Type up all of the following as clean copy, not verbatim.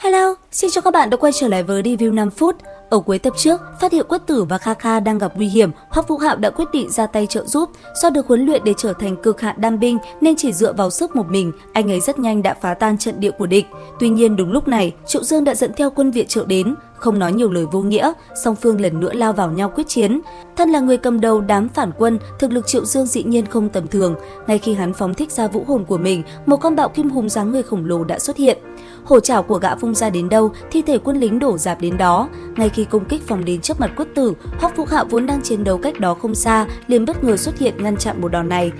Hello, xin chào các bạn đã quay trở lại với review 5 phút. Ở cuối tập trước, phát hiện Quất Tử và Kha Kha đang gặp nguy hiểm, Hoắc Vũ Hạo đã quyết định ra tay trợ giúp. Do được huấn luyện để trở thành cực hạn đam binh nên chỉ dựa vào sức một mình, anh ấy rất nhanh đã phá tan trận địa của địch. Tuy nhiên đúng lúc này, Triệu Dương đã dẫn theo quân viện trợ đến. Không nói nhiều lời vô nghĩa, song phương lần nữa lao vào nhau quyết chiến. Thân là người cầm đầu đám phản quân, thực lực Triệu Dương dĩ nhiên không tầm thường. Ngay khi hắn phóng thích ra vũ hồn của mình, một con bạo kim hùng dáng người khổng lồ đã xuất hiện. Hổ chảo của gã vung ra đến đâu, thi thể quân lính đổ rạp đến đó. Ngay khi công kích phóng đến trước mặt Quất Tử, Hoắc Vũ Hạo vốn đang chiến đấu cách đó không xa, liền bất ngờ xuất hiện ngăn chặn một đòn này.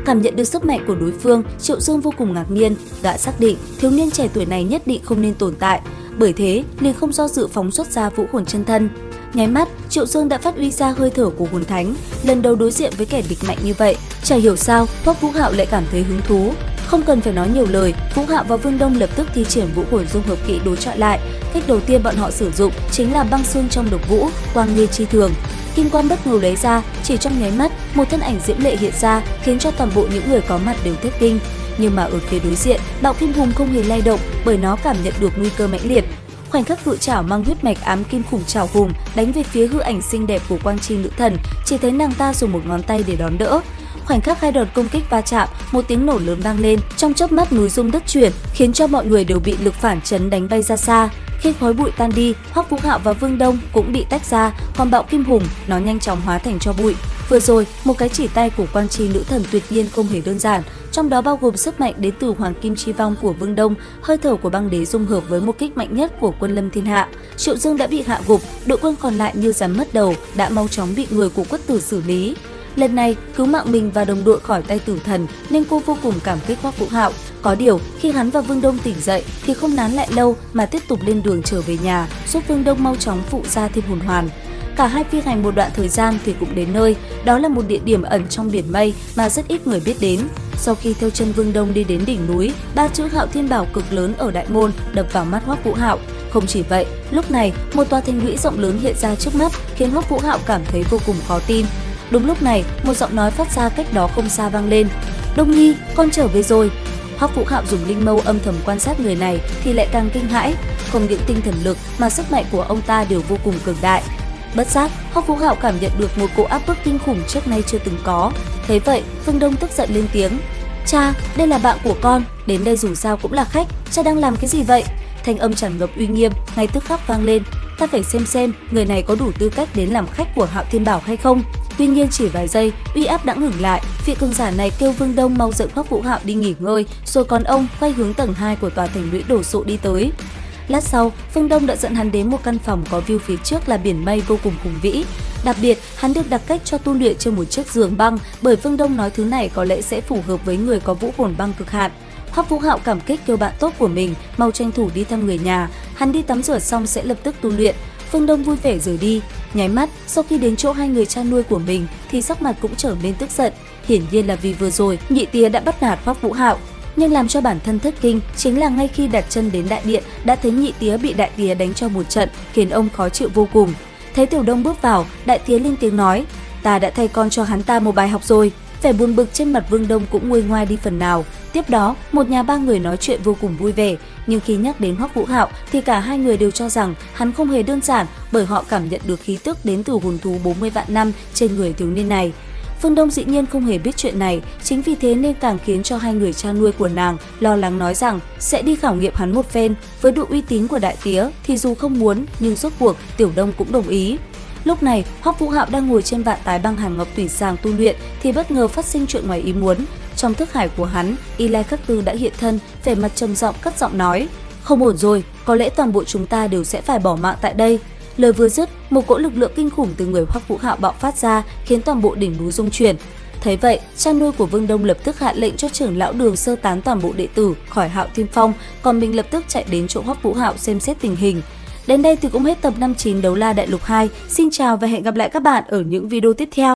Cảm nhận được sức mạnh của đối phương, Triệu Dương vô cùng ngạc nhiên. Gã xác định thiếu niên trẻ tuổi này nhất định không nên tồn tại. Bởi thế, liền không do dự phóng xuất ra vũ hồn chân thân. Nháy mắt, Triệu Dương đã phát huy ra hơi thở của hồn thánh. Lần đầu đối diện với kẻ địch mạnh như vậy, chả hiểu sao Hoắc Vũ Hạo lại cảm thấy hứng thú. Không cần phải nói nhiều lời, Vũ Hạo và Vương Đông lập tức thi triển vũ hồn dung hợp kỹ đối chọi lại. Cách đầu tiên bọn họ sử dụng chính là băng xương trong độc vũ, quang nghiên chi thường. Kim quang bất ngờ lấy ra, chỉ trong nháy mắt, một thân ảnh diễm lệ hiện ra, khiến cho toàn bộ những người có mặt đều thất kinh. Nhưng mà ở phía đối diện, bạo kim hùng không hề lay động, bởi nó cảm nhận được nguy cơ mãnh liệt. Khoảnh khắc cự chảo mang huyết mạch ám kim khủng chảo hùng đánh về phía hư ảnh xinh đẹp của Quang Chi nữ thần, chỉ thấy nàng ta dùng một ngón tay để đón đỡ. Khoảnh khắc hai đòn công kích va chạm, một tiếng nổ lớn vang lên, trong chớp mắt núi rung đất chuyển, khiến cho mọi người đều bị lực phản chấn đánh bay ra xa. Khi khói bụi tan đi, Hoắc Vũ Hạo và Vương Đông cũng bị tách ra, còn bạo kim hùng nó nhanh chóng hóa thành tro bụi. Vừa rồi, một cái chỉ tay của Quang Chi nữ thần tuyệt nhiên không hề đơn giản, trong đó bao gồm sức mạnh đến từ Hoàng Kim Chi Vong của Vương Đông, hơi thở của băng đế dung hợp với một kích mạnh nhất của quân Lâm Thiên Hạ. Triệu Dương đã bị hạ gục, đội quân còn lại như rắn mất đầu, đã mau chóng bị người của Quất Tử xử lý. Lần này, cứu mạng mình và đồng đội khỏi tay tử thần nên cô vô cùng cảm kích Hoắc Vũ Hạo. Có điều, khi hắn và Vương Đông tỉnh dậy thì không nán lại lâu mà tiếp tục lên đường trở về nhà, giúp Vương Đông mau chóng phụ ra thêm hồn hoàn. Cả hai phi hành một đoạn thời gian thì cũng đến nơi, đó là một địa điểm ẩn trong biển mây mà rất ít người biết đến. Sau khi theo chân Vương Đông đi đến đỉnh núi, ba chữ Hạo Thiên Bảo cực lớn ở đại môn đập vào mắt Hoắc Vũ Hạo. Không chỉ vậy, lúc này một tòa thành lũy rộng lớn hiện ra trước mắt, khiến Hoắc Vũ Hạo cảm thấy vô cùng khó tin. Đúng lúc này, một giọng nói phát ra cách đó không xa vang lên. Đông Nhi, con trở về rồi. Hoắc Vũ Hạo dùng linh mâu âm thầm quan sát người này thì lại càng kinh hãi. Không những tinh thần lực mà sức mạnh của ông ta đều vô cùng cường đại. Bất giác, Hoắc Vũ Hạo cảm nhận được một cỗ áp bức kinh khủng trước nay chưa từng có. Thế vậy, Vương Đông tức giận lên tiếng. Cha, đây là bạn của con, đến đây dù sao cũng là khách, cha đang làm cái gì vậy? Thanh âm tràn ngập uy nghiêm ngay tức khắc vang lên. Ta phải xem người này có đủ tư cách đến làm khách của Hạo Thiên Bảo hay không. Tuy nhiên chỉ vài giây, uy áp đã ngừng lại, vị cường giả này kêu Vương Đông mau dẫn Hoắc Vũ Hạo đi nghỉ ngơi, rồi còn ông quay hướng tầng 2 của tòa thành lũy đổ sộ đi tới. Lát sau, Vương Đông đã dẫn hắn đến một căn phòng có view phía trước là biển mây vô cùng hùng vĩ. Đặc biệt, hắn được đặt cách cho tu luyện trên một chiếc giường băng, bởi Vương Đông nói thứ này có lẽ sẽ phù hợp với người có vũ hồn băng cực hạn. Hoắc Vũ Hạo cảm kích kêu bạn tốt của mình mau tranh thủ đi thăm người nhà, hắn đi tắm rửa xong sẽ lập tức tu luyện. Vương Đông vui vẻ rời đi. Nháy mắt, sau khi đến chỗ hai người cha nuôi của mình thì sắc mặt cũng trở nên tức giận. Hiển nhiên là vì vừa rồi nhị tía đã bắt nạt Hoắc Vũ Hạo. Nhưng làm cho bản thân thất kinh chính là ngay khi đặt chân đến đại điện đã thấy nhị tía bị đại tía đánh cho một trận, khiến ông khó chịu vô cùng. Thấy Tiểu Đông bước vào, đại tía lên tiếng nói: Ta đã thay con cho hắn ta một bài học rồi. Vẻ buồn bực trên mặt Vương Đông cũng nguôi ngoai đi phần nào. Tiếp đó, một nhà ba người nói chuyện vô cùng vui vẻ, nhưng khi nhắc đến Hoắc Vũ Hạo thì cả hai người đều cho rằng hắn không hề đơn giản, bởi họ cảm nhận được khí tức đến từ hồn thú 40 vạn năm trên người thiếu niên này. Vương Đông dĩ nhiên không hề biết chuyện này, chính vì thế nên càng khiến cho hai người cha nuôi của nàng lo lắng, nói rằng sẽ đi khảo nghiệm hắn một phen. Với độ uy tín của đại tía thì dù không muốn nhưng rốt cuộc Tiểu Đông cũng đồng ý. Lúc này, Hoắc Vũ Hạo đang ngồi trên vạn tái băng hàn ngọc tùy sàng tu luyện thì bất ngờ phát sinh chuyện ngoài ý muốn. Trong thức hải của hắn, Y Lai Khắc Tư đã hiện thân, vẻ mặt trầm giọng cất giọng nói: Không ổn rồi, có lẽ toàn bộ chúng ta đều sẽ phải bỏ mạng tại đây. Lời vừa dứt, một cỗ lực lượng kinh khủng từ người Hoắc Vũ Hạo bạo phát ra, khiến toàn bộ đỉnh núi rung chuyển. Thấy vậy, cha nuôi của Vương Đông lập tức hạ lệnh cho trưởng lão Đường sơ tán toàn bộ đệ tử khỏi Hạo Thiên Phong, còn mình lập tức chạy đến chỗ Hoắc Vũ Hạo xem xét tình hình. Đến đây thì cũng hết tập 59 Đấu La Đại Lục 2. Xin chào và hẹn gặp lại các bạn ở những video tiếp theo.